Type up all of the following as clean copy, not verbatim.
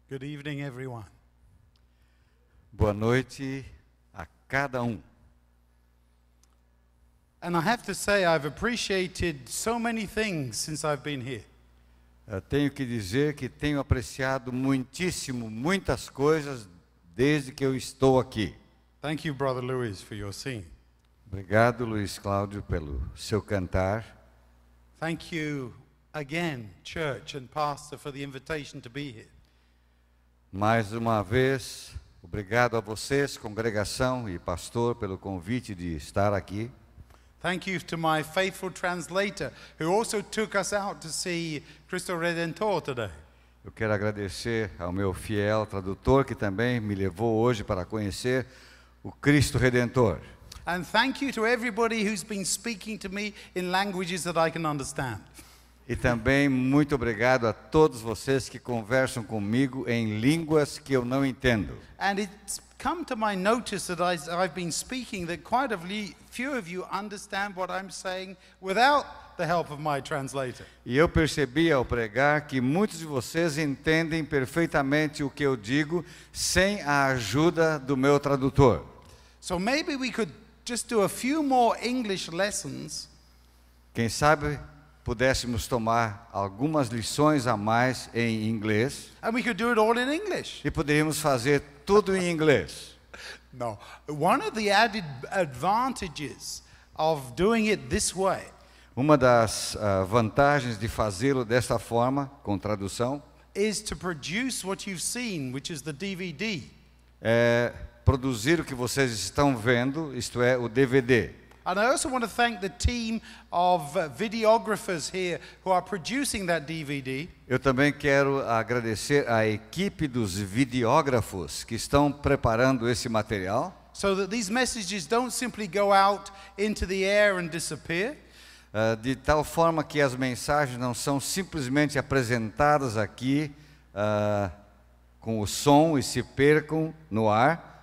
Good evening, everyone. Boa noite a cada um. And I have to say, I've appreciated so many things since I've been here. Eu tenho que dizer que tenho apreciado muitíssimo, muitas coisas desde que eu estou aqui. Thank you, Brother Luis, for your singing. Obrigado, Luiz Cláudio, pelo seu cantar. Thank you again, church and pastor, for the invitation to be here. Mais uma vez, obrigado a vocês, congregação e pastor, pelo convite de estar aqui. Thank you to my faithful translator, who also took us out to see Cristo Redentor today. Eu quero agradecer ao meu fiel tradutor, que também me levou hoje para conhecer o Cristo Redentor. And thank you to everybody who's been speaking to me in languages that I can understand. E também muito obrigado a todos vocês que conversam comigo em línguas que eu não entendo. And it's come to my notice that I've been speaking that quite a few of you understand what I'm saying without the help of my translator. E eu percebi ao pregar que muitos de vocês entendem perfeitamente o que eu digo sem a ajuda do meu tradutor. So maybe we could just do a few more English lessons. Quem sabe pudéssemos tomar algumas lições a mais em inglês And we could do it all in English. e poderíamos fazer tudo em inglês. No. One of the added advantages of doing it this way Uma das vantagens de fazê-lo desta forma, com tradução, is to produce what you've seen, which is the DVD. é produzir o que vocês estão vendo, isto é, o DVD. And I also want to thank the team of videographers here who are producing that DVD. Eu também quero agradecer à equipe dos videógrafos que estão preparando esse material, So that these messages don't simply go out into the air and disappear, de tal forma que as mensagens não são simplesmente apresentadas aqui com o som e se percam no ar,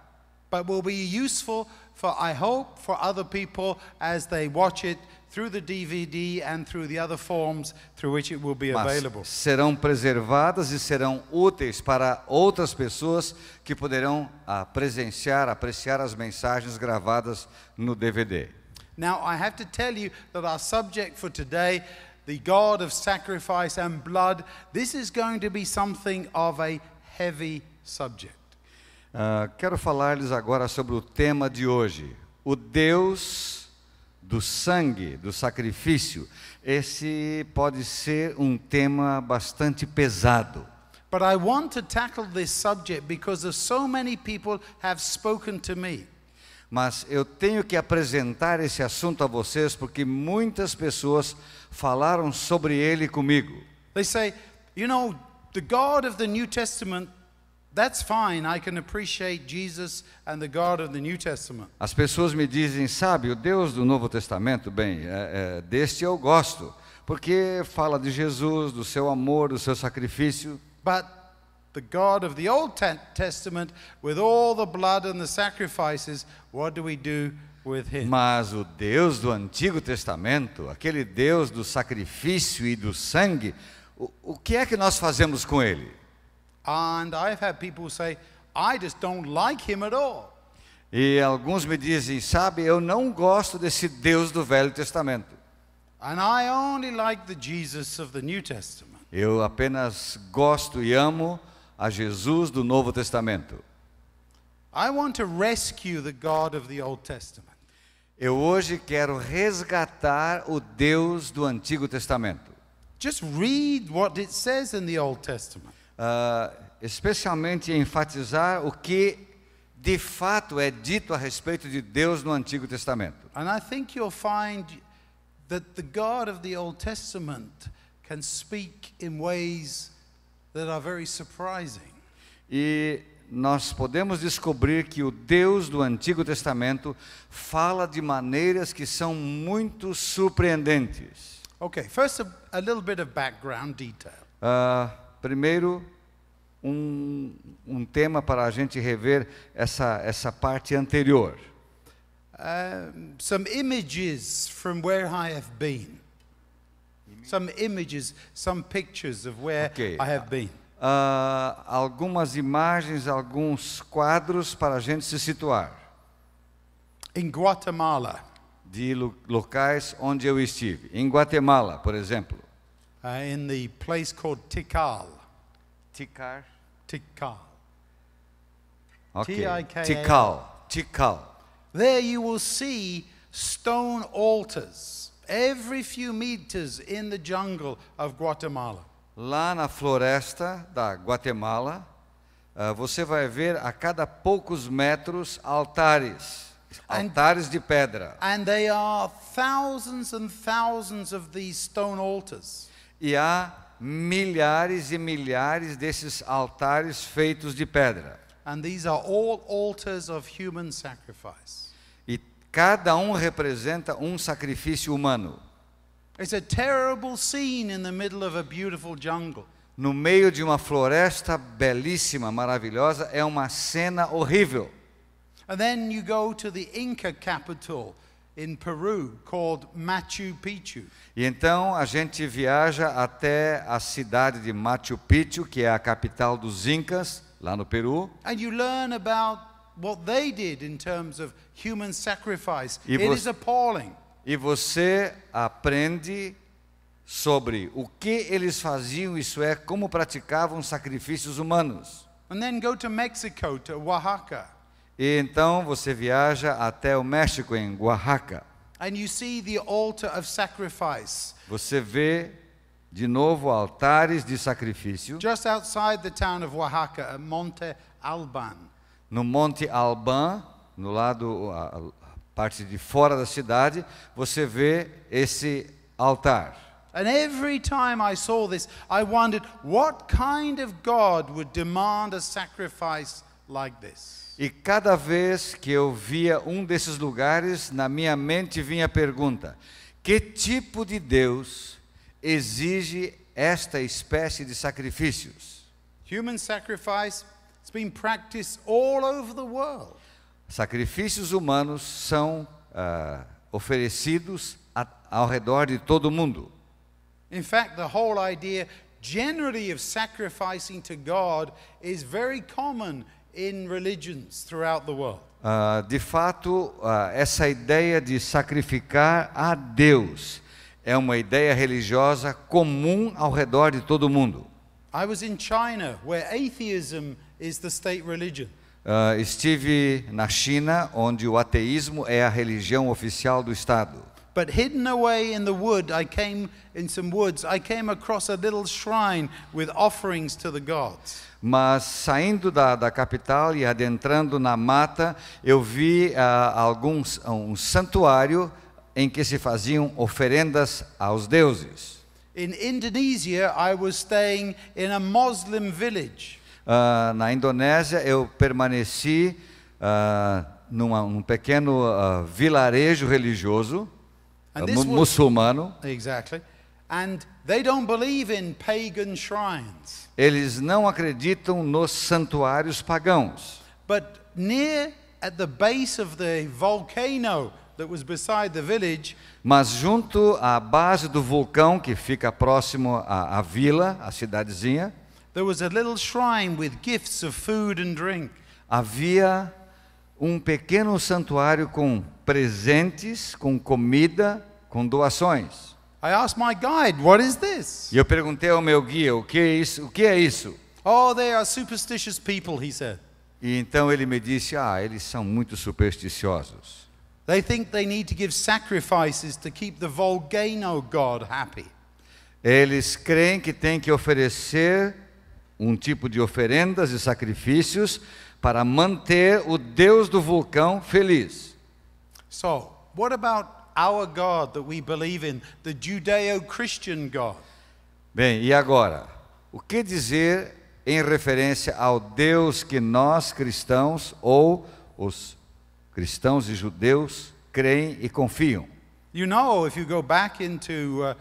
but will be useful for, I hope, for other people as they watch it through the DVD and through the other forms through which it will be available. mas serão preservadas e serão úteis para outras pessoas que poderão presenciar, apreciar as mensagens gravadas no DVD. Now, I have to tell you that our subject for today, the God of sacrifice and blood, this is going to be something of a heavy subject. Quero falar-lhes agora sobre o tema de hoje, o Deus do sangue, do sacrifício. Esse pode ser um tema bastante pesado. But I want to tackle this subject because of so many people have spoken to me. Mas eu tenho que apresentar esse assunto a vocês porque muitas pessoas falaram sobre ele comigo. They say, you know, the God of the New Testament, that's fine. I can appreciate Jesus and the God of the New Testament. As pessoas me dizem, sabe, o Deus do Novo Testamento, bem, deste eu gosto, porque fala de Jesus, do seu amor, do seu sacrifício. But the God of the Old Testament, with all the blood and the sacrifices, what do we do with him? Mas o Deus do Antigo Testamento, aquele Deus do sacrifício e do sangue, o que é que nós fazemos com ele? And I've had people say, I just don't like him at all. E alguns me dizem, sabe, eu não gosto desse Deus do Velho Testamento. And I only like the Jesus of the New Testament. Eu apenas gosto e amo a Jesus do Novo Testamento. I want to rescue the God of the Old Testament. Eu hoje quero resgatar o Deus do Antigo Testamento. Just read what it says in the Old Testament. Especialmente enfatizar o que de fato é dito a respeito de Deus no Antigo Testamento. And I think you'll find that the God of the Old Testament can speak in ways that are very surprising. E nós podemos descobrir que o Deus do Antigo Testamento fala de maneiras que são muito surpreendentes. Okay, first a little bit of background detail. Primeiro, um tema para a gente rever essa parte anterior. Some images from where I have been. Some images, some pictures of where Okay. I have been. algumas imagens, alguns quadros para a gente se situar. In Guatemala, De locais onde eu estive. Em Guatemala, por exemplo. in the place called Tikal. Tikal. Tikal. Ok. Tikal. Tikal. Tikal. There you will see stone altars every few meters in the jungle of Guatemala. Lá na floresta da Guatemala, você vai ver a cada poucos metros altares. Altares de pedra. And they are thousands and thousands of these stone altars. E há milhares e milhares desses altares feitos de pedra. And these are all altars of human sacrifice. E cada um representa um sacrifício humano. It's a terrible scene in the middle of a beautiful jungle. No meio de uma floresta belíssima, maravilhosa, é uma cena horrível. And then you go to the Inca capital in Peru called Machu Picchu. E então a gente viaja até a cidade de Machu Picchu, que é a capital dos Incas, lá no Peru. And you learn about what they did in terms of human sacrifice. E It is appalling. E você aprende sobre o que eles faziam, isso é, como praticavam sacrifícios humanos. And then go to Mexico, to Oaxaca. E então você viaja até o México, em Oaxaca. And you see the altar of sacrifice Você vê de novo altares de sacrifício just outside the town of Oaxaca at Monte Alban. no Monte Alban, no lado, a parte de fora da cidade, você vê esse altar. And every time I saw this, I wondered what kind of God would demand a sacrifice like this. E cada vez que eu via um desses lugares, na minha mente vinha a pergunta: que tipo de Deus exige esta espécie de sacrifícios? Human sacrifice has been practiced all over the world. Sacrifícios humanos são oferecidos ao redor de todo o mundo. In fact, the whole idea generally of sacrificing to God is very common in religions throughout the world. De fato, essa ideia de sacrificar a Deus é uma ideia religiosa comum ao redor de todo o mundo. I was in China, where atheism is the state religion. Estive na China, onde o ateísmo é a religião oficial do Estado. But hidden away in the wood, I came across a little shrine with offerings to the gods. Mas saindo da capital e adentrando na mata, eu vi um santuário em que se faziam oferendas aos deuses. In Indonesia, I was staying in a Muslim village. Na Indonésia, eu permaneci num pequeno vilarejo religioso muçulmano. Exactly. And they don't believe in pagan shrines. Eles não acreditam nos santuários pagãos. But near at the base of the volcano that was beside the village, mas junto à base do vulcão que fica próximo à vila, a cidadezinha, there was a little shrine with gifts of food and drink. Havia um pequeno santuário com presentes, com comida, com doações. I asked my guide, "What is this?" E eu perguntei ao meu guia, o que é isso? O que é isso? "Oh, they are superstitious people," he said. E então ele me disse, eles são muito supersticiosos. They think they need to give sacrifices to keep the volcano god happy. Eles creem que tem que oferecer um tipo de oferendas e sacrifícios para manter o Deus do vulcão feliz. So, what about our God that we believe in, the Judeo-Christian God? Bem, e agora? O que dizer em referência ao Deus que nós cristãos, ou os cristãos e judeus, creem e confiam? You know, if you go back into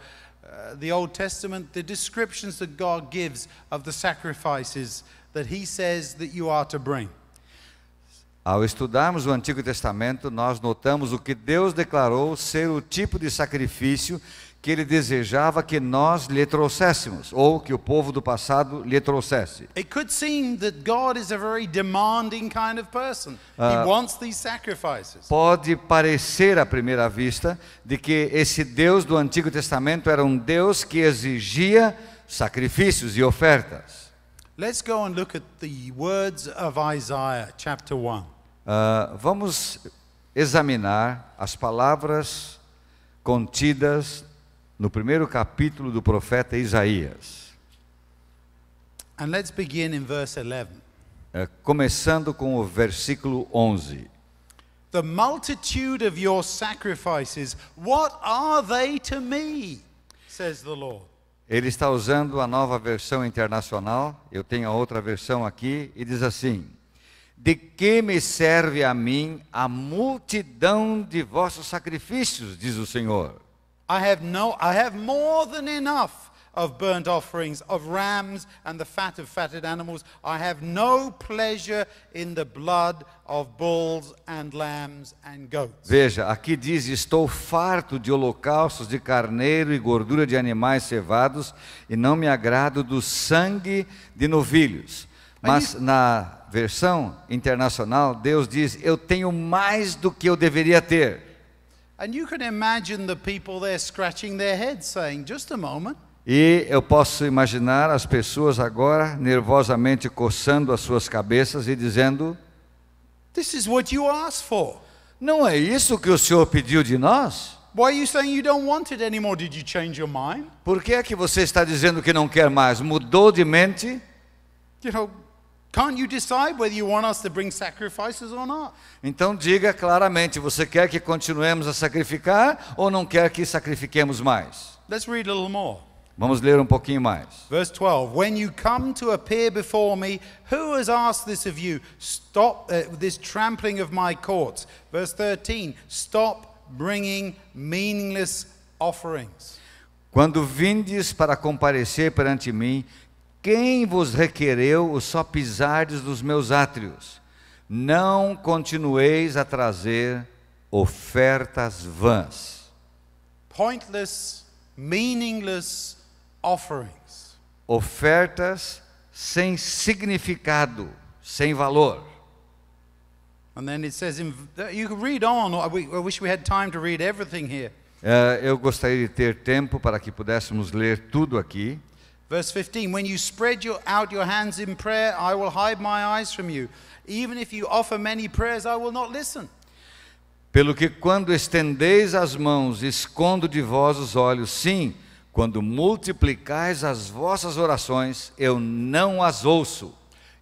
the Old Testament, the descriptions that God gives of the sacrifices that He says that you are to bring. Ao estudarmos o Antigo Testamento, nós notamos o que Deus declarou ser o tipo de sacrifício que ele desejava que nós lhe trouxéssemos, ou que o povo do passado lhe trouxesse. It could seem that God is a very demanding kind of person. He wants these sacrifices. Pode parecer à primeira vista de que esse Deus do Antigo Testamento era um Deus que exigia sacrifícios e ofertas. Let's go and look at the words of Isaiah, chapter 1. Vamos examinar as palavras contidas no primeiro capítulo do profeta Isaías. And let's begin in verse 11. Começando com o versículo 11. The multitude of your sacrifices, what are they to me? Says the Lord. Ele está usando a nova versão internacional, eu tenho a outra versão aqui, e diz assim: de que me serve a mim a multidão de vossos sacrifícios, diz o Senhor. I have more than enough of burnt offerings, of rams and the fat of fatted animals. I have no pleasure in the blood of bulls and lambs and goats. Veja, aqui diz: estou farto de holocaustos de carneiro e gordura de animais cevados, e não me agrado do sangue de novilhos. Mas na versão internacional, Deus diz: eu tenho mais do que eu deveria ter. And you can imagine the people there scratching their heads saying, just a moment. E eu posso imaginar as pessoas agora nervosamente coçando as suas cabeças e dizendo: This is what you asked for. não é isso que o Senhor pediu de nós? Why are you saying you don't want it anymore? Did you change your mind? Por que é que você está dizendo que não quer mais? Mudou de mente? You know, can't you decide whether you want us to bring sacrifices or not? Então diga claramente, você quer que continuemos a sacrificar ou não quer que sacrifiquemos mais? Let's read a little more. Vamos ler um pouquinho mais. Verse 12, when you come to appear before me, who has asked this of you? Stop this trampling of my courts. Verse 13, stop bringing meaningless offerings. Quando vindes para comparecer perante mim, quem vos requereu o só pisardes dos meus átrios? Não continueis a trazer ofertas vãs. Pointless, meaningless offerings. Ofertas sem significado, sem valor. And then it says, you can read on, I wish we had time to read everything here. Eu gostaria de ter tempo para que pudéssemos ler tudo aqui. Verse 15, when you spread out your hands in prayer, I will hide my eyes from you. Even if you offer many prayers, I will not listen. Pelo que quando estendeis as mãos, escondo de vós os olhos. Sim, quando multiplicais as vossas orações, eu não as ouço.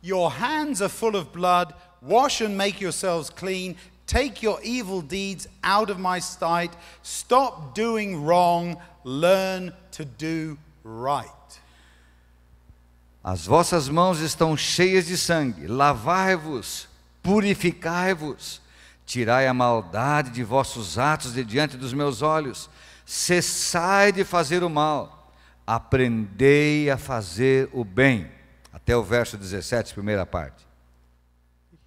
Your hands are full of blood. Wash and make yourselves clean. Take your evil deeds out of my sight. Stop doing wrong. Learn to do right. As vossas mãos estão cheias de sangue. Lavai-vos, purificai-vos. Tirai a maldade de vossos atos de diante dos meus olhos. Cessai de fazer o mal. Aprendei a fazer o bem. Até o verso 17, primeira parte.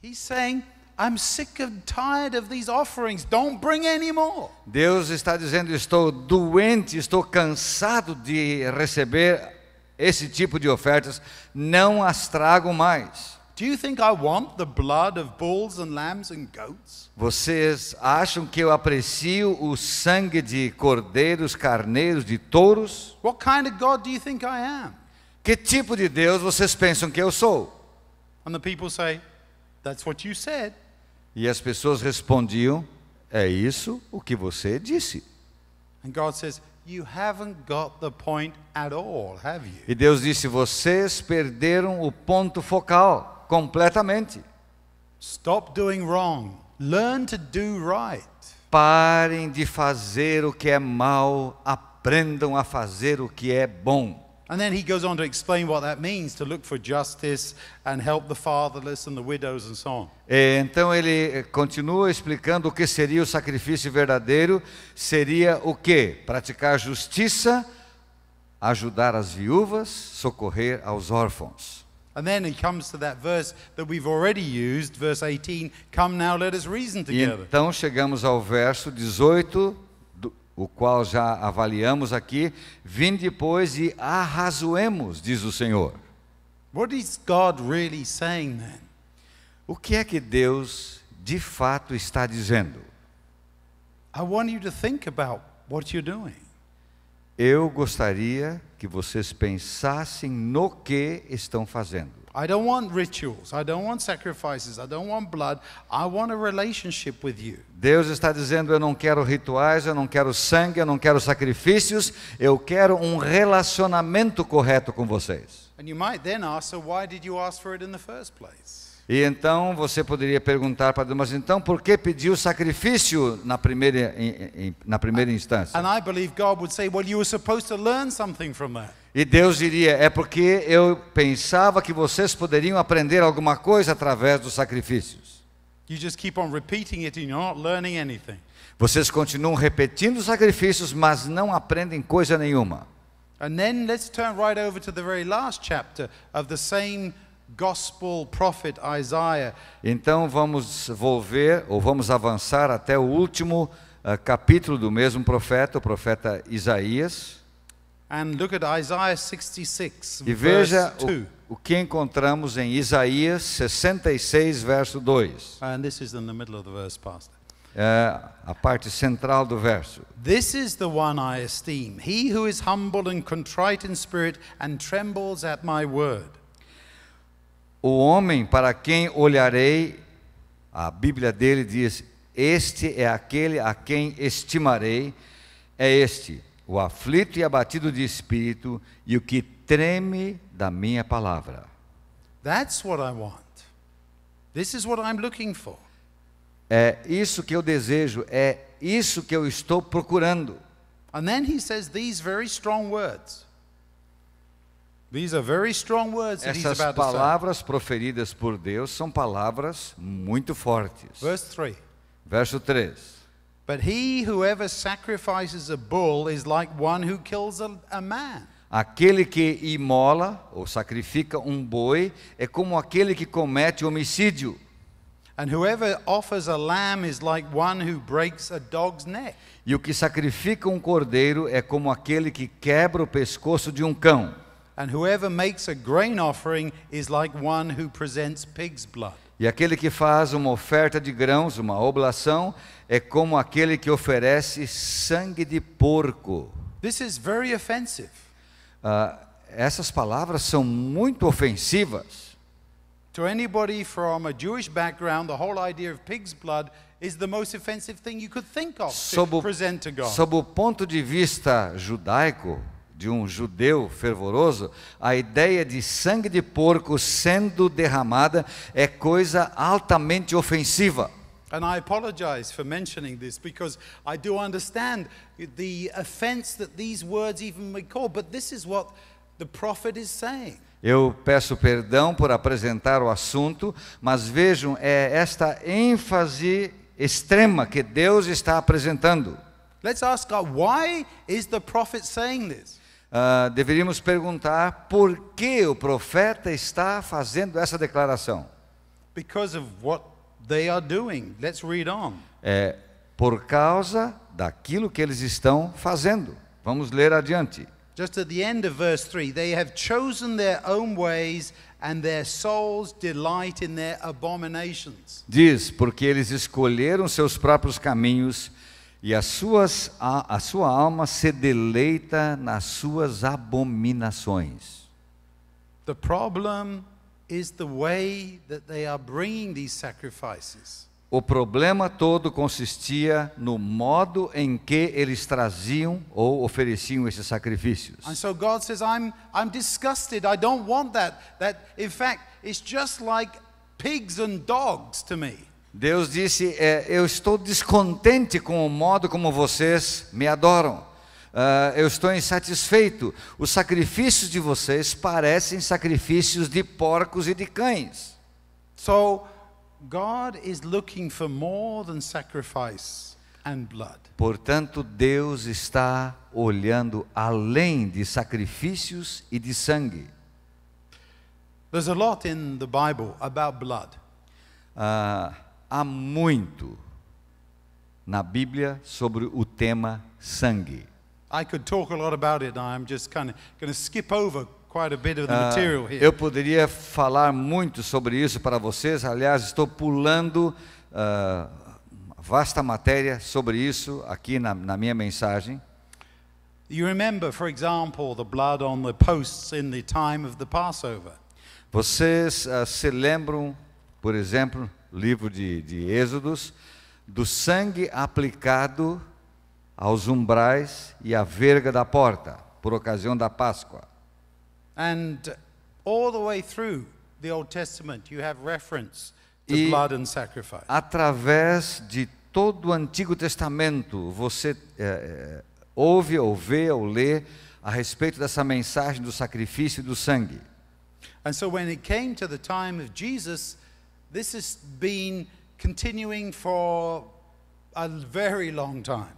He's saying, I'm sick and tired of these offerings. Don't bring any more. Deus está dizendo: estou doente, estou cansado de receber esse tipo de ofertas. Não as trago mais. Do you think I want the blood of bulls and lambs and goats? Vocês acham que eu aprecio o sangue de cordeiros, carneiros, de touros? What kind of God do you think I am? Que tipo de Deus vocês pensam que eu sou? And the people say, that's what you said. E as pessoas respondiam: é isso o que você disse. And God says, you haven't got the point at all, have you? E Deus disse: vocês perderam o ponto focal completamente. Stop doing wrong. Learn to do right. Parem de fazer o que é mal, aprendam a fazer o que é bom. And then he goes on to explain what that means, to look for justice and help the fatherless and the widows and so on. Então ele continua explicando o que seria o sacrifício verdadeiro. Seria o quê? Praticar justiça, ajudar as viúvas, socorrer aos órfãos. And then he comes to that verse that we've already used, verse 18, come now let us reason E together. então chegamos ao verso 18 o qual já avaliamos aqui, vinde, pois, e arrazoemos, diz o Senhor. What is God really saying then? O que é que Deus de fato está dizendo? I want you to think about what you're doing. Eu gostaria que vocês pensassem no que estão fazendo. I don't want rituals. I don't want sacrifices. I don't want blood. I want a relationship with you. Deus está dizendo, eu não quero rituais, eu não quero sangue, eu não quero sacrifícios, eu quero um relacionamento correto com vocês. And you might then ask, so why did you ask for it in the first place? E então você poderia perguntar para Deus, mas então por que pediu sacrifício na primeira instância? And I believe God would say, well, you were supposed to learn something from that. E Deus diria, é porque eu pensava que vocês poderiam aprender alguma coisa através dos sacrifícios. You just keep on repeating it and you're not learning anything. Vocês continuam repetindo os sacrifícios, mas não aprendem coisa nenhuma. And then let's turn right over to the very last chapter of the same gospel prophet Isaiah. Então vamos vamos avançar até o último capítulo do mesmo profeta, o profeta Isaías. And look at Isaiah 66, E veja verse 2. o que encontramos em Isaías 66, verso 2. And this is in the middle of the verse, Pastor. É a parte central do verso. This is the one I esteem, he who is humble and contrite in spirit and trembles at my word. O homem para quem olharei, a Bíblia dele diz, este é aquele a quem estimarei, é este, o aflito e abatido de espírito e o que treme da minha palavra. That's what I want. This is what I'm looking for. É isso que eu desejo, é isso que eu estou procurando. And then he says these very strong words. These are very strong words that he's Essas about to say. palavras proferidas por Deus são palavras muito fortes. Verse 3. Verso 3. But he who ever sacrifices a bull is like one who kills a man. Aquele que imola ou sacrifica um boi é como aquele que comete homicídio. And whoever offers a lamb is like one who breaks a dog's neck. E o que sacrifica um cordeiro é como aquele que quebra o pescoço de um cão. And whoever makes a grain offering is like one who presents pig's blood. E aquele que faz uma oferta de grãos, uma oblação, é como aquele que oferece sangue de porco. This is very offensive. Essas palavras são muito ofensivas. To anybody from a Jewish background, the whole idea of pig's blood is the most offensive thing you could think of to present to God. Sob o ponto de vista judaico, de um judeu fervoroso, a ideia de sangue de porco sendo derramada é coisa altamente ofensiva. And I apologize for mentioning this because I do understand the offense that these words even may call, but this is what the prophet is saying. Eu peço perdão por apresentar o assunto, mas vejam, é esta ênfase extrema que Deus está apresentando. Let's ask God, why is the prophet saying this? Deveríamos perguntar por que o profeta está fazendo essa declaração. Because of what they are doing. Let's read on. É por causa daquilo que eles estão fazendo. Vamos ler adiante. Just at the end of verse 3, they have chosen their own ways and their souls delight in their abominations. Diz, porque eles escolheram seus próprios caminhos e a sua alma se deleita nas suas abominações. The problem is the way that they are bringing these sacrifices. O problema todo consistia no modo em que eles traziam ou ofereciam esses sacrifícios. And so God says, I'm disgusted. I don't want that. That, in fact, it's just like pigs and dogs to me. Deus disse, eu estou descontente com o modo como vocês me adoram. Eu estou insatisfeito. Os sacrifícios de vocês parecem sacrifícios de porcos e de cães. So, God is looking for more than sacrifice and blood. Portanto, Deus está olhando além de sacrifícios e de sangue. There's a lot in the Bible about blood. Há muito na Bíblia sobre o tema sangue. I could talk a lot about it. I'm just kind of going to skip over quite a bit of the material here. Eu poderia falar muito sobre isso para vocês. Aliás, estou pulando vasta matéria sobre isso aqui na minha mensagem. You remember, for example, the blood on the posts in the time of the Passover. Vocês se lembram, por exemplo, livro de Êxodos, do sangue aplicado aos umbrais e à verga da porta, por ocasião da Páscoa. And all the way through the Old Testament, you have reference to E blood and sacrifice. através de todo o Antigo Testamento, você ouve ou vê ou lê a respeito dessa mensagem do sacrifício e do sangue. And so when it came to the time of Jesus, this has been continuing for a very long time.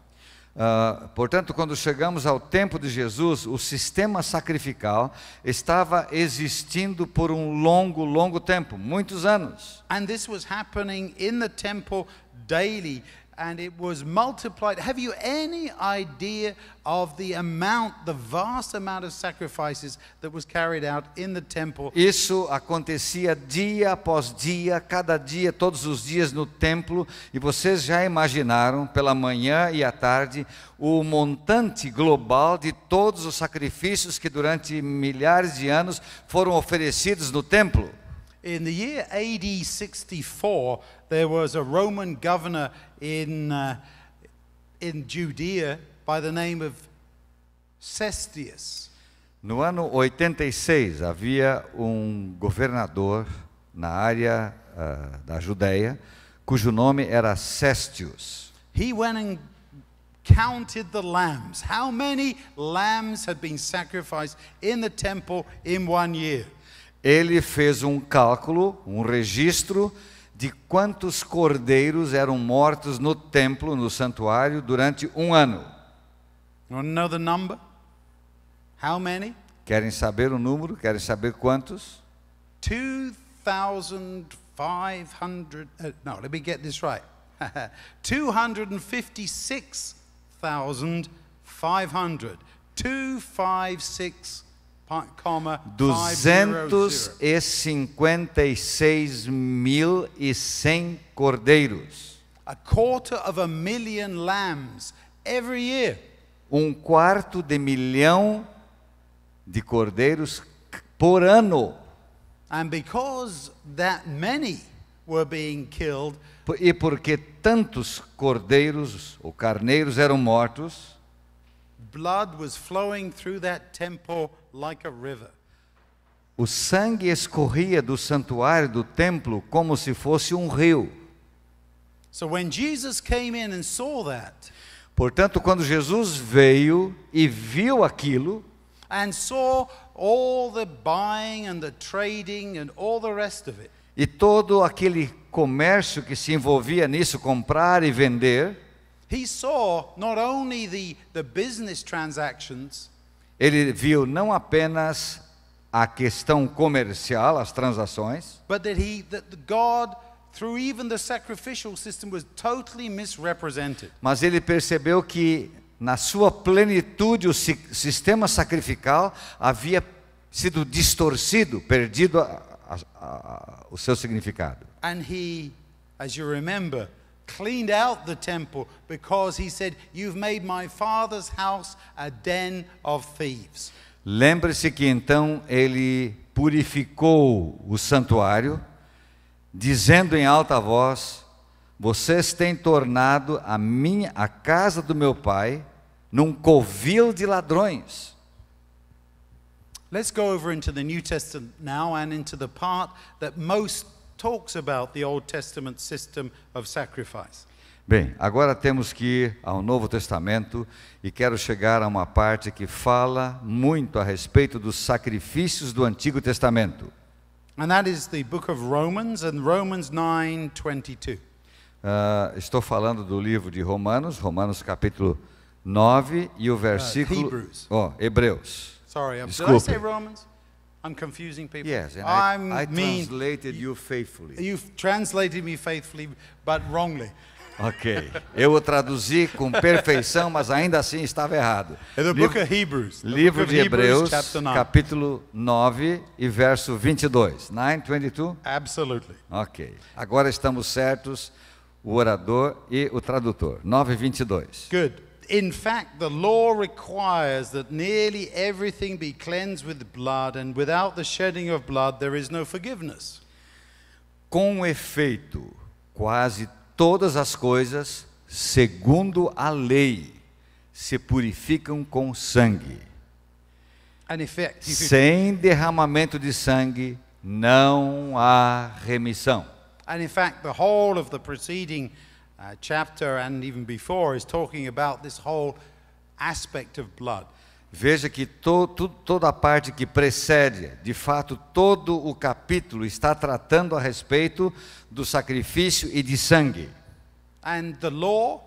Portanto, quando chegamos ao tempo de Jesus, o sistema sacrificial estava existindo por um longo tempo, muitos anos. And this was happening in the temple daily, and it was multiplied. Have you any idea of the vast amount of sacrifices that was carried out in the temple? Isso acontecia dia após dia, cada dia, todos os dias no templo, e vocês já imaginaram, pela manhã e à tarde, o montante global de todos os sacrifícios que durante milhares de anos foram oferecidos no templo. In the year AD 64, there was a Roman governor in Judea by the name of Cestius. No ano 86, havia um governador na área da Judéia, cujo nome era Cestius. He went and counted the lambs. How many lambs had been sacrificed in the temple in 1 year? Ele fez um cálculo, um registro de quantos cordeiros eram mortos no templo, no santuário, durante um ano. You want to know the number? How many? Querem saber o número? Querem saber quantos? 2,500. No, let me get this right. 256,500. 256.100 cordeiros. 250,000 lambs every year. 250,000 de cordeiros por ano. And because that many were being killed, E porque tantos cordeiros ou carneiros eram mortos, blood was flowing through that temple like a river. o sangue escorria do santuário do templo como se fosse um rio. So when Jesus came in and saw that, Portanto, quando Jesus veio e viu aquilo, and saw all the buying and the trading and all the rest of it, e todo aquele comércio que se envolvia nisso, comprar e vender, he saw not only the business transactions, ele viu não apenas a questão comercial, as transações, but that God, through even the sacrificial system, was totally misrepresented. mas ele percebeu que na sua plenitude o sistema sacrificial havia sido distorcido, perdido o seu significado. And he, as you remember, cleaned out the temple because he said, "You've made my father's house a den of thieves." Lembre-se que então ele purificou o santuário, dizendo em alta voz: vocês têm tornado a casa do meu pai num covil de ladrões. Let's go over into the New Testament now and into the part that most talks about the Old Testament system of sacrifice. Bem, agora temos que ir ao Novo Testamento e quero chegar a uma parte que fala muito a respeito dos sacrifícios do Antigo Testamento. And that is the book of Romans and Romans 9:22. Estou falando do livro de Romanos, Romanos capítulo 9 e o versículo... Hebrews. Hebreus. Sorry, did I Desculpe. say Romans? I'm confusing people. Yes, and I mean, translated you faithfully. you've translated me faithfully, but wrongly. Ok. Eu o traduzi com perfeição, mas ainda assim estava errado. The book of Hebrews. The Livro book de of Hebreus, chapter 9. capítulo 9 e verso 22. 9:22? Absolutely. Ok. Agora estamos certos, o orador e o tradutor. 9:22. Good. In fact, the law requires that nearly everything be cleansed with blood, and without the shedding of blood there is no forgiveness. Com efeito, quase todas as coisas, segundo a lei, se purificam com sangue. And in fact, if you Sem derramamento de sangue, não há remissão. And in fact, the whole of the preceding chapter and even before is talking about this whole aspect of blood. Veja que toda a parte que precede, de fato, todo o capítulo está tratando a respeito do sacrifício e de sangue. And the law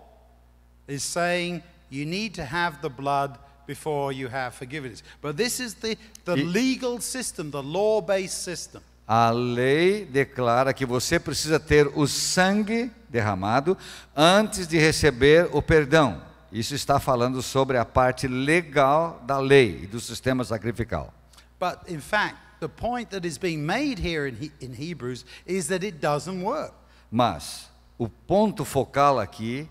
is saying you need to have the blood before you have forgiveness. But this is the legal system, the law-based system. A lei declara que você precisa ter o sangue derramado antes de receber o perdão. Isso está falando sobre a parte legal da lei e do sistema sacrificial. But in fact, the point that is being made here in Hebrews is that it doesn't work. Mas o ponto focal aqui,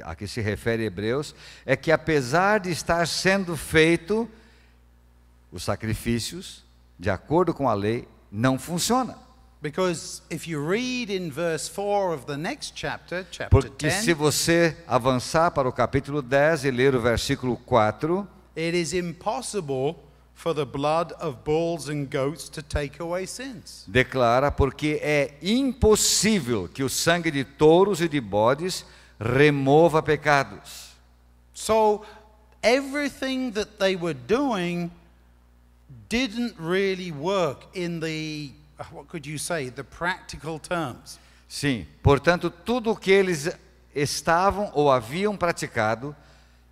a que se refere Hebreus, é que apesar de estar sendo feito os sacrifícios de acordo com a lei, não funciona. Because if you read in verse 4 of the next chapter, chapter Porque 10, se você avançar para o capítulo 10 e ler o versículo 4, it is impossible for the blood of bulls and goats to take away sins. declara, porque é impossível que o sangue de touros e de bodes remova pecados. So everything that they were doing didn't really work in the, what could you say, the practical terms. Sim, portanto, tudo o que eles estavam ou haviam praticado,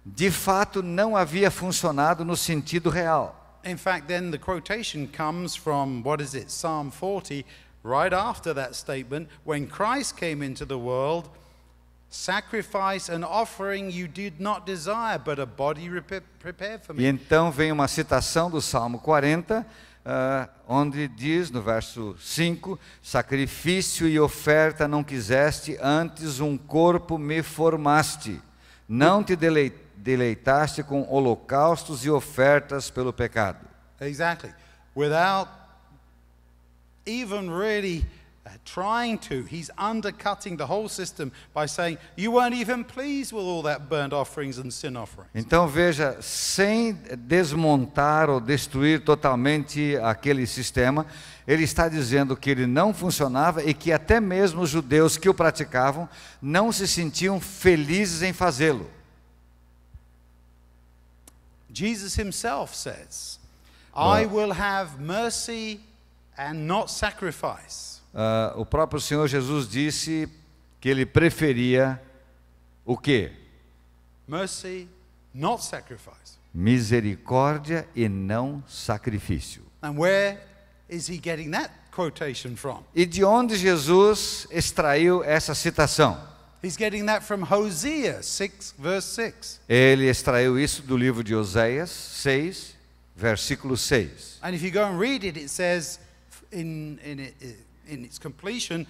de fato não havia funcionado no sentido real. In fact, then the quotation comes from, what is it, Psalm 40, right after that statement, when Christ came into the world, sacrifice and offering you did not desire, but a body prepared for E me. então vem uma citação do Salmo 40, onde diz no verso 5, sacrifício e oferta não quiseste, antes um corpo me formaste. Não te deleitaste com holocaustos e ofertas pelo pecado. Exactly. Without even really trying to, he's undercutting the whole system by saying, you weren't even pleased with all that burnt offerings and sin offerings. Então veja, sem desmontar ou destruir totalmente aquele sistema, ele está dizendo que ele não funcionava e que até mesmo os judeus que o praticavam não se sentiam felizes em fazê-lo. Jesus himself says, I will have mercy and not sacrifice. O próprio Senhor Jesus disse que ele preferia o quê? Mercy, not sacrifice. Misericórdia e não sacrifício. And where is he getting that quotation from? E de onde Jesus extraiu essa citação? He's getting that from Hosea 6, verse 6. Ele extraiu isso do livro de Oséias 6, versículo 6. And if you go and read it, it says, in its completion,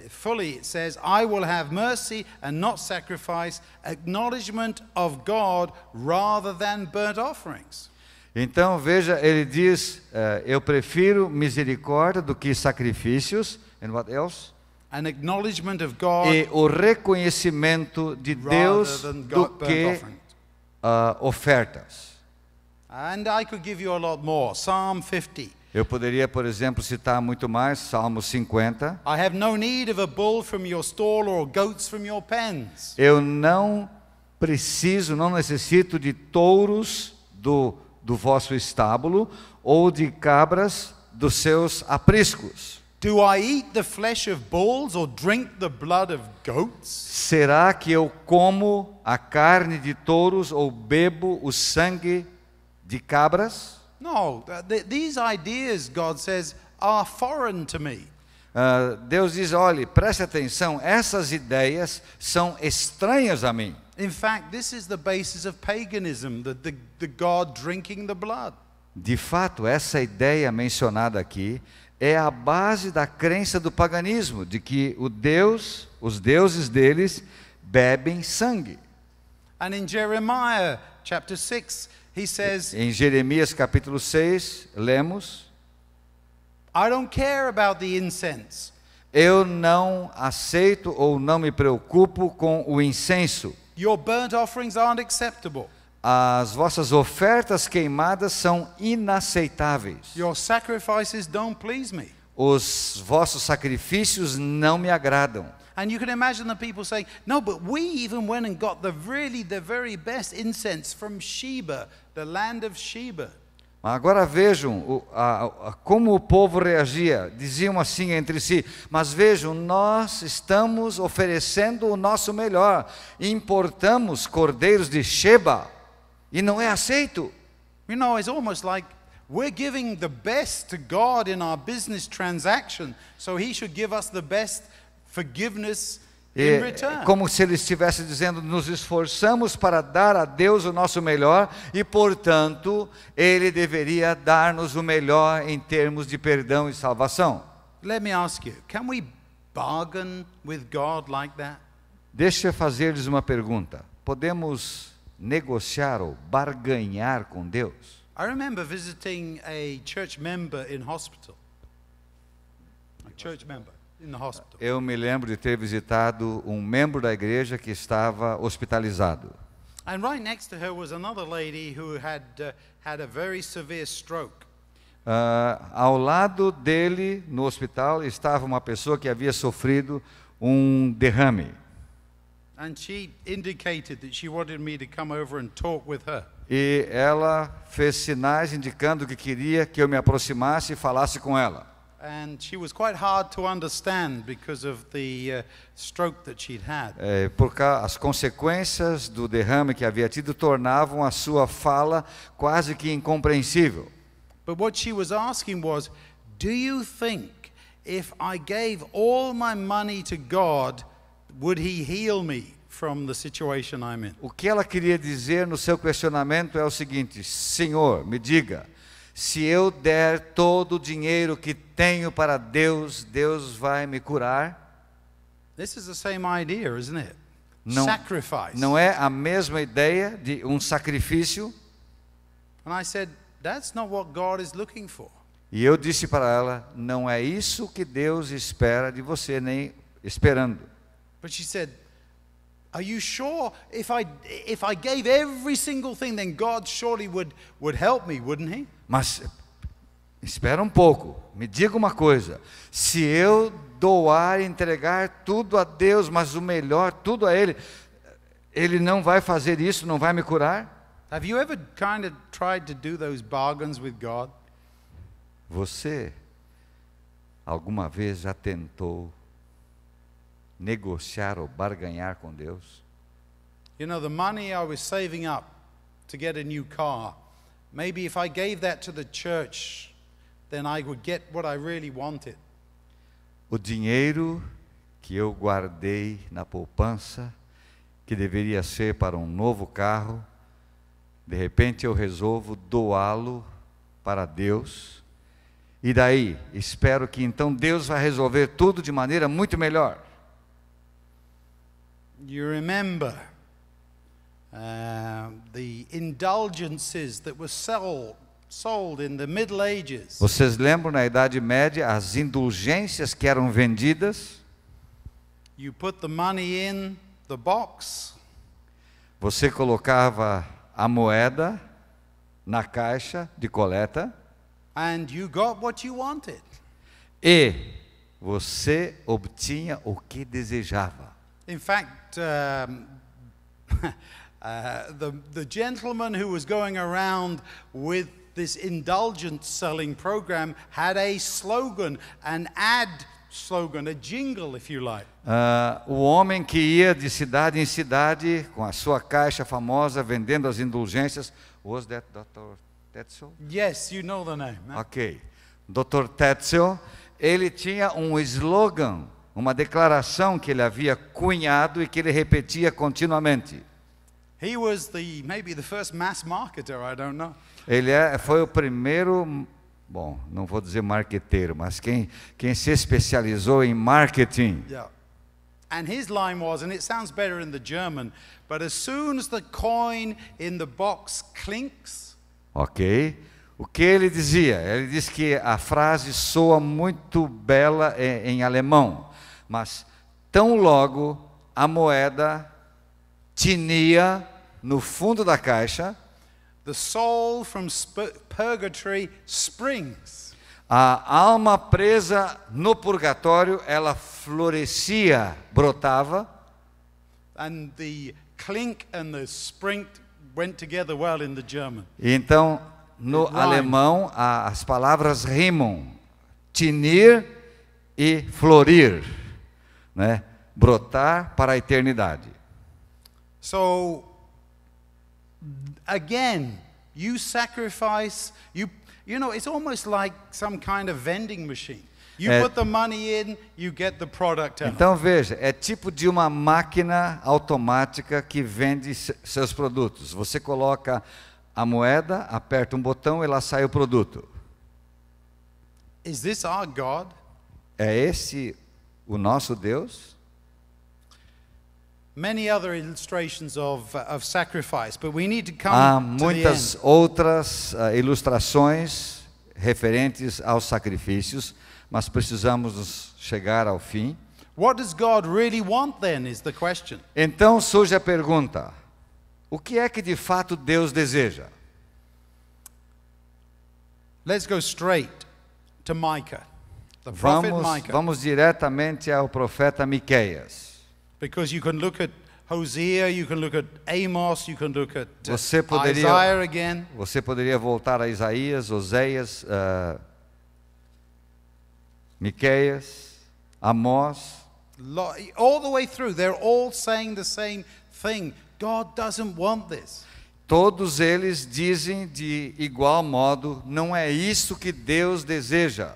fully it says, I will have mercy and not sacrifice, acknowledgement of God rather than burnt offerings. Então veja, ele diz, eu prefiro misericórdia do que sacrifícios. And what else? An acknowledgement of God E o reconhecimento de Deus rather than do burnt que offerings. Ofertas. And I could give you a lot more. Psalm 50. Eu poderia, por exemplo, citar muito mais, Salmo 50. I have no need of a bull from your stall or goats from your pens. Eu não necessito de touros do vosso estábulo ou de cabras dos seus apriscos. Do I eat the flesh of bulls or drink the blood of goats? Será que eu como a carne de touros ou bebo o sangue de cabras? No, these ideas, God says, are foreign to me. Deus diz, olhe, preste atenção, essas ideias são estranhas a mim. In fact, this is the basis of paganism, the God drinking the blood. De fato, essa ideia mencionada aqui é a base da crença do paganismo, de que os deuses deles bebem sangue. And in Jeremiah chapter 6, he says, Em Jeremias capítulo 6, lemos, I don't care about the incense. eu não aceito ou não me preocupo com o incenso. Your burnt offerings aren't acceptable. As vossas ofertas queimadas são inaceitáveis. Your sacrifices don't please me. Os vossos sacrifícios não me agradam. And you can imagine the people saying, no, but we even went and got the very best incense from Sheba, the land of Sheba. Agora vejam como o povo reagia. Diziam assim entre si, mas vejam, nós estamos oferecendo o nosso melhor. Importamos cordeiros de Sheba e não é aceito. You know, it's almost like we're giving the best to God in our business transaction, so he should give us the best forgiveness in return. Como se ele estivesse dizendo, nos esforçamos para dar a Deus o nosso melhor e, portanto, ele deveria dar-nos o melhor em termos de perdão e salvação. Let me ask you, can we bargain with God like that? Deixa eu fazer-lhes uma pergunta. Podemos negociar ou barganhar com Deus? I remember visiting a church member in hospital. A church member in the hospital. Eu me lembro de ter visitado um membro da igreja que estava hospitalizado. And right next to her was another lady who had a very severe stroke. Ao lado dele, no hospital, estava uma pessoa que havia sofrido um derrame. And she indicated that she wanted me to come over and talk with her. E ela fez sinais indicando que queria que eu me aproximasse e falasse com ela. And she was quite hard to understand because of the stroke that she'd had. Porque as consequências do derrame que havia tido tornavam a sua fala quase que incompreensível. But what she was asking was, do you think if I gave all my money to God, would he heal me from the situation I'm in? O que ela queria dizer no seu questionamento é o seguinte: Senhor, me diga, se eu der todo o dinheiro que tenho para Deus, Deus vai me curar? This is the same idea, isn't it? Não, Sacrifice. não é a mesma ideia de um sacrifício? And I said, that's not what God is looking for. E eu disse para ela, não é isso que Deus espera de você, nem esperando. But she said, are you sure if I gave every single thing, then God surely would help me, wouldn't he? Mas espera um pouco, me diga uma coisa, se eu doar, entregar tudo a Deus, mas o melhor, tudo a Ele, Ele não vai fazer isso, não vai me curar? Have you ever kind of tried to do those bargains with God? Você alguma vez já tentou negociar ou barganhar com Deus? You know, the money I was saving up to get a new car, maybe if I gave that to the church, then I would get what I really wanted. O dinheiro que eu guardei na poupança, que deveria ser para um novo carro, de repente eu resolvo doá-lo para Deus. E daí, espero que então Deus vai resolver tudo de maneira muito melhor. You remember the indulgences that were sold in the Middle Ages. Vocês lembram na Idade Média as indulgências que eram vendidas? You put the money in the box. Você colocava a moeda na caixa de coleta. And you got what you wanted. E você obtinha o que desejava. In fact, the gentleman who was going around with this indulgence selling program had a slogan, an ad slogan, a jingle, if you like. O homem que ia de cidade em cidade com a sua caixa famosa vendendo as indulgências, was that Dr. Tetzel? Yes, you know the name. Ok. Dr. Tetzel ele tinha um slogan, uma declaração que ele havia cunhado e que ele repetia continuamente. He was maybe the first mass marketer, I don't know. Ele foi o primeiro, bom, não vou dizer marqueteiro, mas quem se especializou em marketing. Yeah. And his line was, and it sounds better in the German, but as soon as the coin in the box clinks, Ok? O que ele dizia? Ele diz que a frase soa muito bela em alemão, mas tão logo a moeda tinia no fundo da caixa, the soul from purgatory springs. a alma presa no purgatório, ela florescia, brotava, And the clink and the spring went together well in the German. e então no Rhyme. alemão as palavras rimam, tinir e florir, né? Brotar para a eternidade. So, again, you sacrifice, you know, it's almost like some kind of vending machine. You put the money in, you get the product out. Então veja, é tipo de uma máquina automática que vende seus produtos. Você coloca a moeda, aperta um botão e lá sai o produto. Is this our God? É esse o nosso Deus? Many other illustrations of sacrifice, but we need to Há come to the muitas end. outras ilustrações referentes aos sacrifícios, mas precisamos chegar ao fim. What does God really want then is the question. Então surge a pergunta: o que é que de fato Deus deseja? Let's go straight to Micah, the prophet Micah. Vamos diretamente ao profeta Miqueias. Because you can look at Hosea, you can look at Amos, you can look at Você poderia- Isaiah again. Você poderia voltar a Isaías, Oséias, Miqueias, Amós. All the way through, they're all saying the same thing. God doesn't want this. Todos eles dizem de igual modo, não é isso que Deus deseja.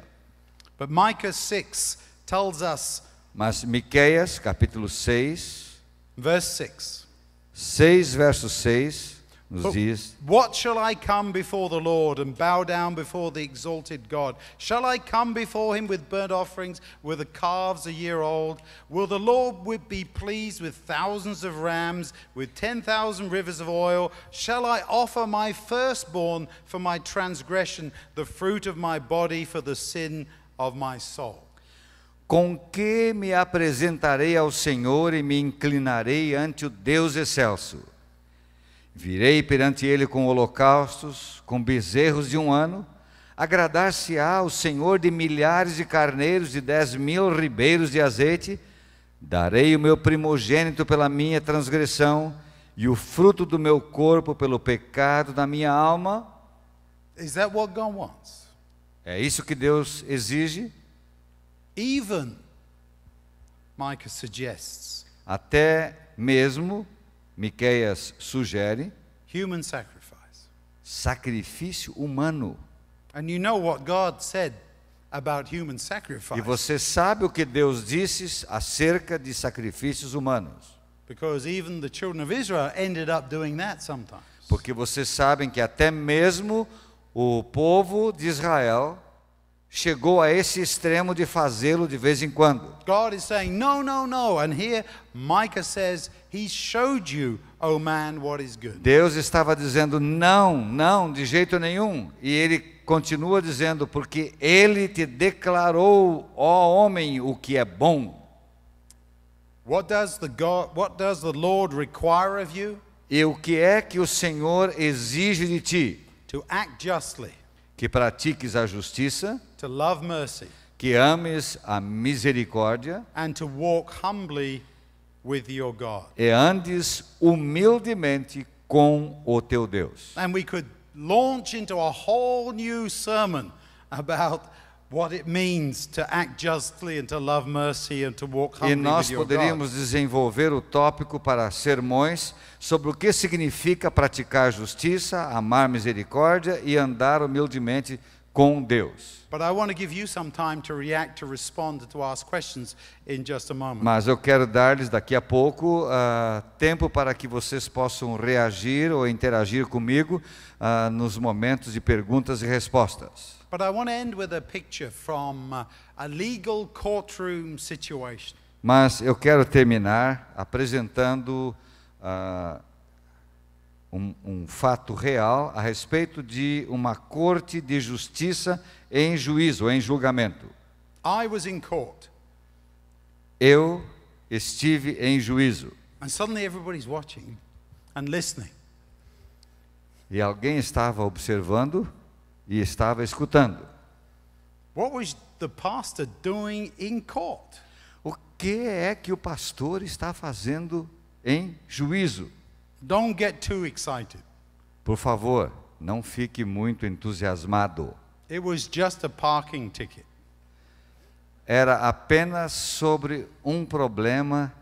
But Micah 6 tells us, Mas Miqueias, capítulo 6, verse 6 verso 6, nos diz: What shall I come before the Lord and bow down before the exalted God? Shall I come before him with burnt offerings, with the calves a year old? Will the Lord be pleased with thousands of rams, with 10,000 rivers of oil? Shall I offer my firstborn for my transgression, the fruit of my body for the sin of my soul? Com que me apresentarei ao Senhor e me inclinarei ante o Deus excelso? Virei perante ele com holocaustos, com bezerros de um ano. Agradar-se-á o Senhor de milhares de carneiros, de 10.000 ribeiros de azeite. Darei o meu primogênito pela minha transgressão e o fruto do meu corpo pelo pecado da minha alma. Is that what God wants? É isso que Deus exige? Even, Micah suggests, Até mesmo, Miqueias sugere, human sacrifice. sacrifício humano. And you know what God said about human sacrifice. E você sabe o que Deus disse acerca de sacrifícios humanos. Because even the children of Israel ended up doing that sometimes. Porque vocês sabem que até mesmo o povo de Israel chegou a esse extremo de fazê-lo de vez em quando. God is saying, no, no, no. And here Micah says, he showed you, O man, what is good. Deus estava dizendo não, não, de jeito nenhum. E ele continua dizendo, porque ele te declarou, ó homem, o que é bom. What does the Lord require of you? E o que é que o Senhor exige de ti? To act justly, Que pratiques a justiça, to love mercy, que ames a misericórdia and to walk humbly with your God. e andes humildemente com o teu Deus. And we could launch into a whole new sermon about what it means to act justly and to love mercy and to walk E humbly nós with your God. poderíamos desenvolver o tópico para sermões sobre o que significa praticar justiça, amar misericórdia e andar humildemente com Deus. But I want to give you some time to react, to respond, to ask questions in just a moment. Mas eu quero dar-lhes daqui a pouco tempo para que vocês possam reagir ou interagir comigo nos momentos de perguntas e respostas. But I want to end with a picture from a legal courtroom situation. Mas eu quero terminar apresentando um fato real a respeito de uma corte de justiça em juízo, em julgamento. I was in court, Eu estive em juízo and suddenly everybody's watching and listening. e alguém estava observando e estava escutando. What was the pastor doing in court? O que é que o pastor está fazendo em juízo? Don't get too excited. Por favor, não fique muito entusiasmado. It was just a parking ticket. Era apenas sobre um problema,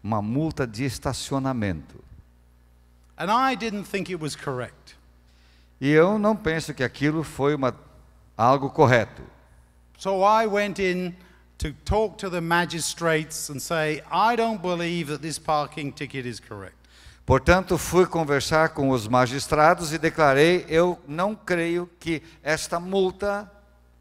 uma multa de estacionamento. And I didn't think it was correct. E eu não penso que aquilo foi algo correto. So I went in to talk to the magistrates and say, I don't believe that this parking ticket is correct. Portanto, fui conversar com os magistrados e declarei: eu não creio que esta multa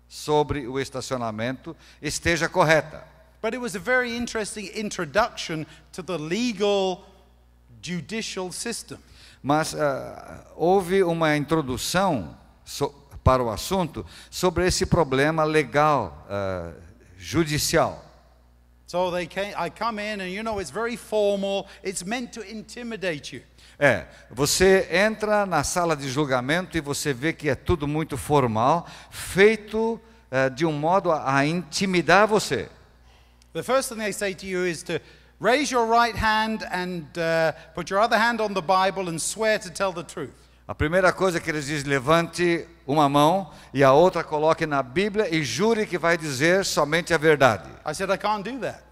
sobre o estacionamento esteja correta. But it was a very interesting introduction to the legal judicial system. Mas houve uma introdução para o assunto sobre esse problema legal, judicial. So I come in and it's very formal. It's meant to intimidate you. Você entra na sala de julgamento e você vê que é tudo muito formal, feito de um modo a intimidar você. The first thing they say to you is to raise your right hand and put your other hand on the Bible and swear to tell the truth. A primeira coisa que eles dizem: levante uma mão e a outra coloque na Bíblia e jure que vai dizer somente a verdade. I said, I can't do that.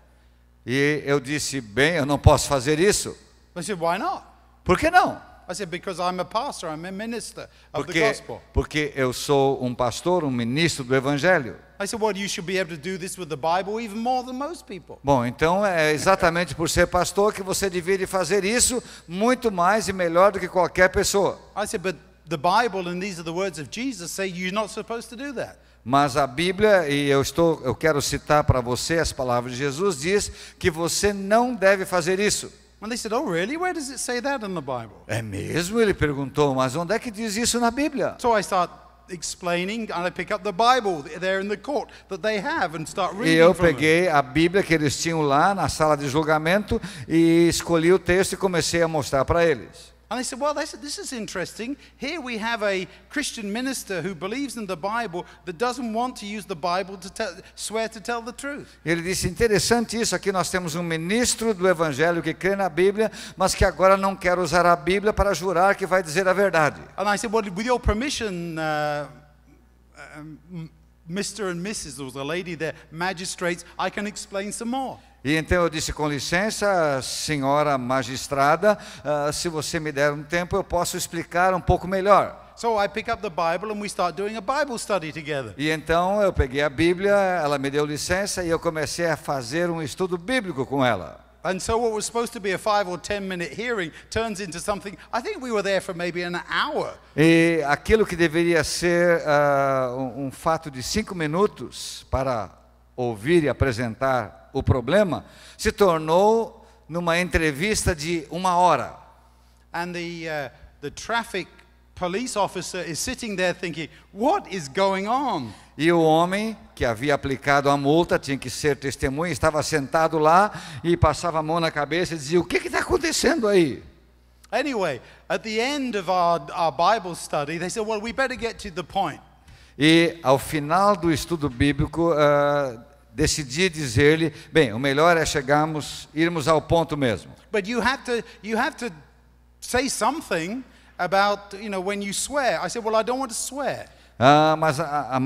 E eu disse: bem, eu não posso fazer isso. They said, why not? Por que não? I said, because I'm a pastor, I'm a minister of the gospel. Porque eu sou um pastor, um ministro do Evangelho. I said, well, you should be able to do this with the Bible even more than most people. Bom, então é exatamente por ser pastor que você devia fazer isso muito mais e melhor do que qualquer pessoa. I said, but the Bible, and these are the words of Jesus, say you're not supposed to do that. Mas a Bíblia, e eu quero citar para você as palavras de Jesus, diz que você não deve fazer isso. And they said, oh, really? Where does it say that in the Bible? É mesmo? Ele perguntou, mas onde é que diz isso na Bíblia? So I start explaining, and I pick up the Bible there in the court that they have and start E reading eu from it. peguei a Bíblia que eles tinham lá na sala de julgamento e escolhi o texto e comecei a mostrar para eles. And they said, well, this is interesting. Here we have a Christian minister who believes in the Bible that doesn't want to use the Bible to swear to tell the truth. Ele disse: interessante isso, aqui nós temos um ministro do Evangelho que crê na Bíblia, mas que agora não quer usar a Bíblia para jurar que vai dizer a verdade. And I said, well, with your permission, Mr. and Mrs., there was a lady there, magistrates, I can explain some more. E então eu disse: com licença, senhora magistrada, se você me der um tempo, eu posso explicar um pouco melhor. So I pick up the Bible and we start doing a Bible study together. E então eu peguei a Bíblia, ela me deu licença e eu comecei a fazer um estudo bíblico com ela. And so what was supposed to be a 5 or 10 minute hearing turns into something, I think we were there for maybe an hour. E aquilo que deveria ser um fato de 5 minutos para ouvir e apresentar o problema, se tornou numa entrevista de 1 hora. And the traffic police officer is sitting there thinking, what is going on? E o homem que havia aplicado a multa, tinha que ser testemunha, estava sentado lá e passava a mão na cabeça e dizia: o que está acontecendo aí? Anyway, at the end of our Bible study, they said, well, we better get to the point. E ao final do estudo bíblico, decidi dizer-lhe: bem, o melhor é irmos ao ponto mesmo. But you have to say something about, when you swear. I said, well, I don't want to swear. Mas a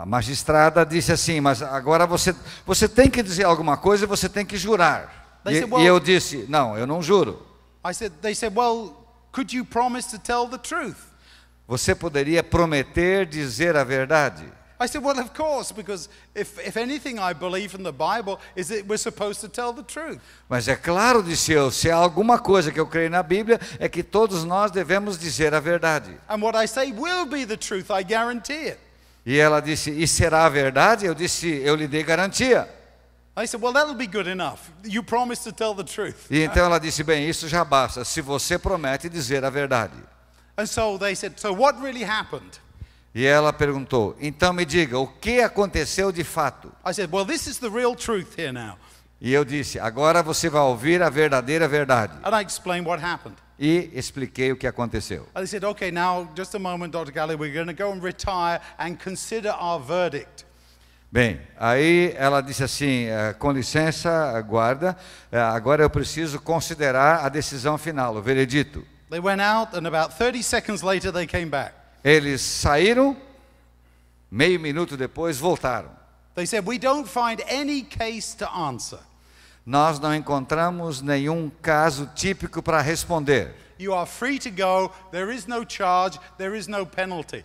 magistrada disse assim: mas agora você tem que dizer alguma coisa e você tem que jurar. E eu disse: não, eu não juro. They said, well, could you promise to tell the truth? Você poderia prometer dizer a verdade? I said, well, of course, because if anything I believe in the Bible is that we're supposed to tell the truth. Mas é claro, disse eu, se há alguma coisa que eu creio na Bíblia, é que todos nós devemos dizer a verdade. And what I say will be the truth, I guarantee it. E ela disse, e será a verdade? Eu disse, eu lhe dei garantia. I said, well, that'll be good enough. You promised to tell the truth. E então ela disse, bem, isso já basta, se você promete dizer a verdade. And so they said, so what really happened? E ela perguntou, então me diga, o que aconteceu de fato? I said, well, this is the real truth here now. E eu disse, agora você vai ouvir a verdadeira verdade. And I explained what happened. E expliquei o que aconteceu. And they said, okay, now, just a moment, Dr. Galley, we're going to go and retire and consider our verdict. Bem, aí ela disse assim, com licença, guarda, agora eu preciso considerar a decisão final, o veredito. They went out, and about 30 seconds later, they came back. Eles saíram, meio minuto depois voltaram. They said, we don't find any case to answer. Nós não encontramos nenhum caso típico para responder. You are free to go, there is no charge, there is no penalty.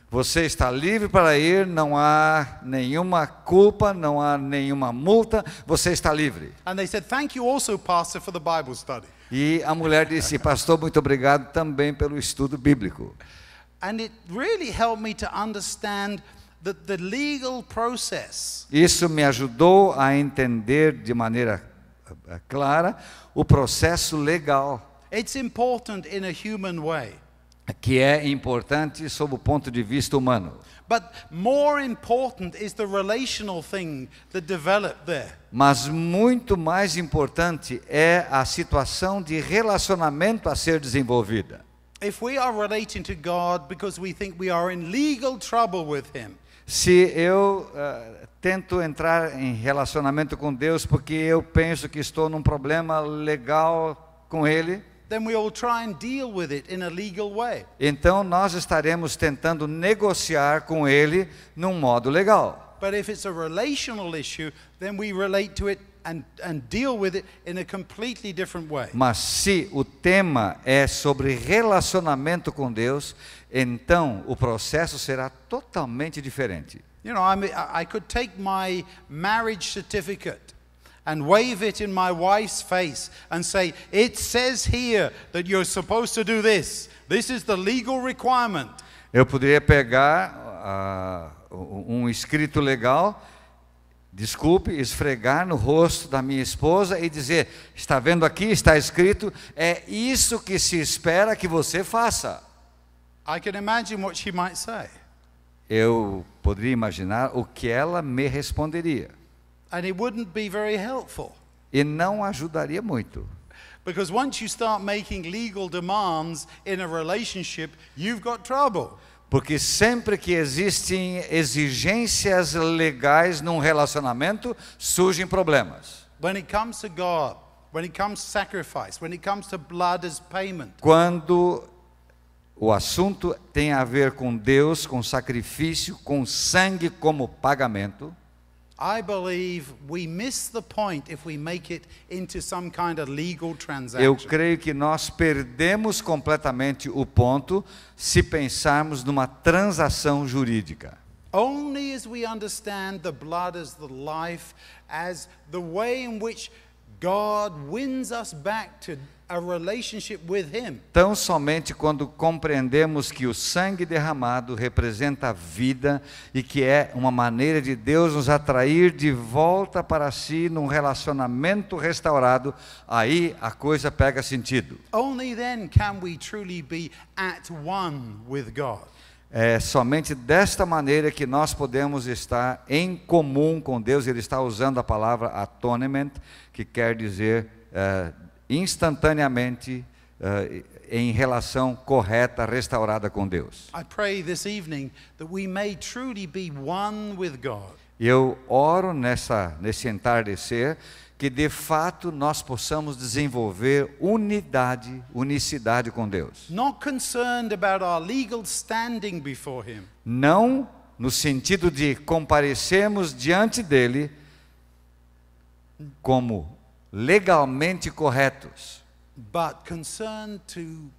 Você está livre para ir, não há nenhuma culpa, não há nenhuma multa, você está livre. And they said, thank you also, Pastor, for the Bible study. E a mulher disse, pastor, muito obrigado também pelo estudo bíblico. And it really helped me to understand the legal process. Isso me ajudou a entender de maneira clara o processo legal, It's important in a human way. que é importante sob o ponto de vista humano. But more important is the relational thing that developed there. Mas muito mais importante é a situação de relacionamento a ser desenvolvida. If we are relating to God because we think we are in legal trouble with Him, Se eu tento entrar em relacionamento com Deus porque eu penso que estou num problema legal com Ele, then we will try and deal with it in a legal way. então nós estaremos tentando negociar com Ele num modo legal. But if it's a relational issue, then we relate to it and deal with it in a completely different way. Mas se o tema é sobre relacionamento com Deus, então o processo será totalmente diferente. You know, I could take my marriage certificate and wave it in my wife's face and say, it says here that you're supposed to do this. This is the legal requirement. Eu poderia pegar um escrito legal, desculpe, esfregar no rosto da minha esposa e dizer, está vendo aqui, está escrito, é isso que se espera que você faça. I can imagine what she might say. Eu poderia imaginar o que ela me responderia. And it wouldn't be very helpful. E não ajudaria muito. Because once you start making legal demands in a relationship, you've got trouble. Porque sempre que existem exigências legais num relacionamento, surgem problemas. When it comes to God, when it comes to sacrifice, when it comes to blood as payment, Quando o assunto tem a ver com Deus, com sacrifício, com sangue como pagamento, I believe we miss the point if we make it into some kind of legal eu transaction. creio que nós perdemos completamente o ponto se pensarmos numa transação jurídica. Only as we understand the blood as the life, as the way in which God wins us back to a relationship with Him. Tão somente quando compreendemos que o sangue derramado representa a vida e que é uma maneira de Deus nos atrair de volta para si num relacionamento restaurado, aí a coisa pega sentido. Only then can we truly be at one with God. É somente desta maneira que nós podemos estar em comum com Deus. Ele está usando a palavra atonement, que quer dizer instantaneamente em relação correta, restaurada com Deus. I pray this evening that we may truly be one with God. E eu oro nesse entardecer que de fato nós possamos desenvolver unicidade com Deus. Not concerned about our legal standing before Him, Não no sentido de comparecermos diante dele como legalmente corretos, but concerned to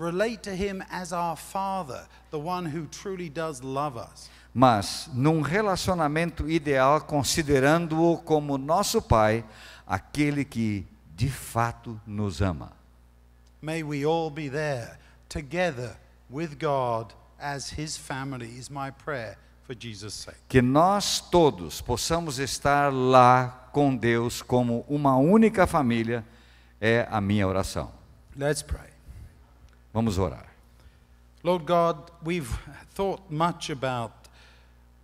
relate to him as our Father, the one who truly does love us. Mas, num relacionamento ideal, considerando-o como nosso Pai, aquele que de fato nos ama. May we all be there together with God as his family is my prayer for Jesus' sake. Que nós todos possamos estar lá com Deus como uma única família é a minha oração. Let's pray. Vamos orar. Lord God, we've thought much about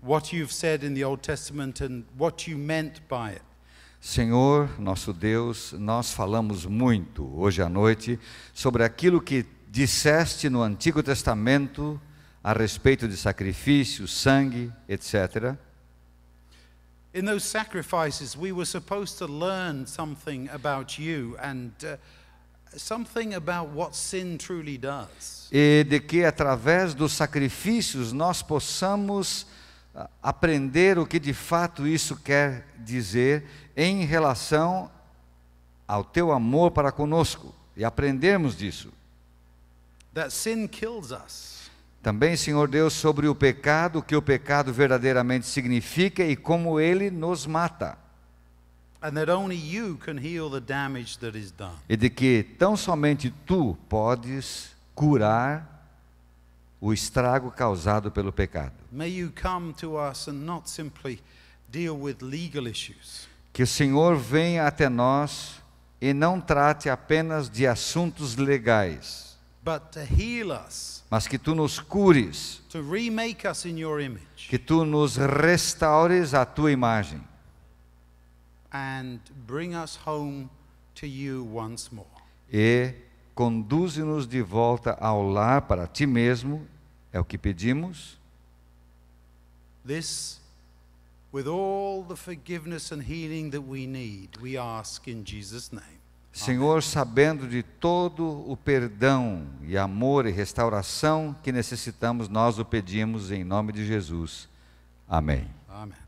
what you've said in the Old Testament and what you meant by it. Senhor, nosso Deus, nós falamos muito hoje à noite sobre aquilo que disseste no Antigo Testamento a respeito de sacrifício, sangue, etc. In those sacrifices, we were supposed to learn something about you and something about what sin truly does. E de que através dos sacrifícios nós possamos aprender o que de fato isso quer dizer em relação ao teu amor para conosco e aprendermos disso. That sin kills us. Também, Senhor Deus, sobre o pecado, o que o pecado verdadeiramente significa e como ele nos mata. And that only you can heal the damage that is done. E de que tão somente tu podes curar o estrago causado pelo pecado. May you come to us and not simply deal with legal issues. Que o Senhor venha até nós e não trate apenas de assuntos legais, but to heal us, mas que tu nos cures, to remake us in your image, que tu nos restaures à tua imagem and bring us home to you once more. e conduze-nos de volta ao lar para ti mesmo, é o que pedimos. This, with all the forgiveness and healing that we need, we ask in Jesus' name. Senhor, sabendo de todo o perdão e amor e restauração que necessitamos, nós o pedimos em nome de Jesus. Amém. Amen.